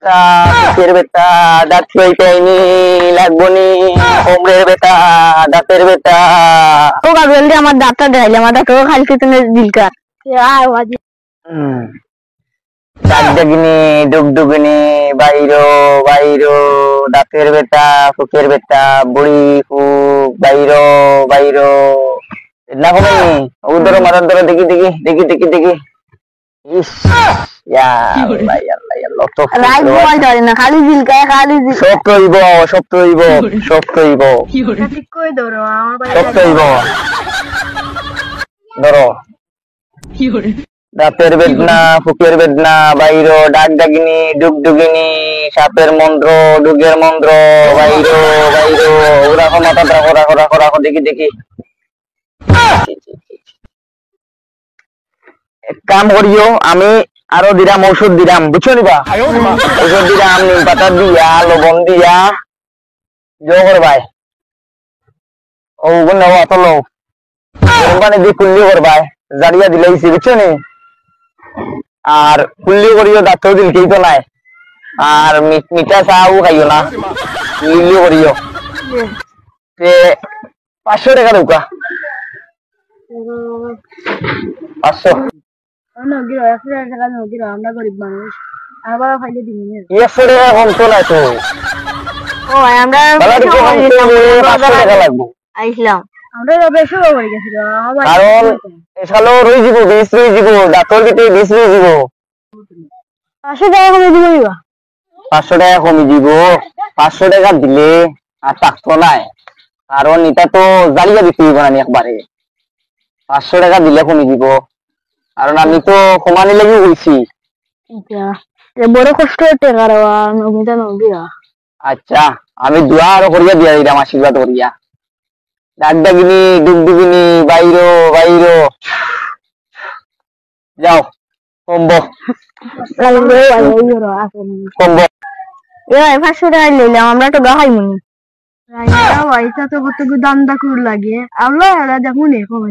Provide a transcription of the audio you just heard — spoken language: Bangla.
বেটা ফুকের বেটা দাঁত লইতেইনি লাগবনি ওমরের বেটা দাঁতের বেটা ও জলদি আমার দাঁতটা দেখাইলে আমার দাঁত খাইতে তুমি দিলকা ডাগডাগিনি ডুগডুগিনি বাইরো বাইরো দাঁতের বেটা ফুকের বেটা বুড়ি ফুক বাইরো বাইরো না হবে ও ধরো মারার ধরো দেখি দেখি দেখি দেখি দেখি ইস ইয়া আল্লাহ আল্লাহ আল্লাহ তো রাইট বল ধরে না খালি দিলকা খালি দিল সব কইব সব কইব সব কইব ঠিক কই ধরো আমার সব কইব ধরো দাঁতের বেদনা ফুকের বেদনা বাইরো ডাগডাগিনি ডুগডুগিনি সাপের মন্ত্র ডুগের মন্ত্র বাইরো বাইরো ওরাকো মাথা রাখো রাখো রাখো রাখো দেখি দেখি এক কাম করিও আমি আরো দিলাম ঔষধ দিলাম বুঝছো নিবা ঔষধ দিলাম নিম পাতা দিয়া লবণ দিয়া জো করবাই ও গুণ নেওয়া অত লো গরম পানি দিয়ে কুল্লি করবাই জারিয়া দিলেইছি বুঝছো নি আর কুল্লি করিও দাঁতও দিলকেই তো নাই আর মিঠা চাও খাইও না কুল্লি করিও 500 টাকা দৌকা 500 আমরা গরিব মানুষ আবার ফাইলে দিবি 100 টাকা কম তো নাই তো ও আমরা টাকা লাগবে আইছিলাম আমরা বেশি করে গেছিল কারণ এসালো রই যাব 20 রই যাব দাঁতর ভিতরে 20 রই যাব 500 টাকা কমে দিবা 500 টাকা কমে দিব 500 টাকা দিলে আর টাকতো নাই কারণ এটা তো জালিয়া বিক্রি বানানি একবারে 500 টাকা দিলে কমে দিব কারণ আমি তো কমানি লাগি হইছি বড় কষ্ট হতে কারবা নমিতা নবিয়া আচ্ছা আমি দোয়া আর করিয়া দিয়া দিলাম আশীর্বাদ করিয়া ডাগডাগিনি ডুগডুগিনি বাইরো বাইরো যাও কম্বো কম্বো এ 500 টাকা নিলাম আমরা তো গাহাই মনি রাইতা ওইটা তো কত দাম দা করে লাগে আমরা দেখুন এরকম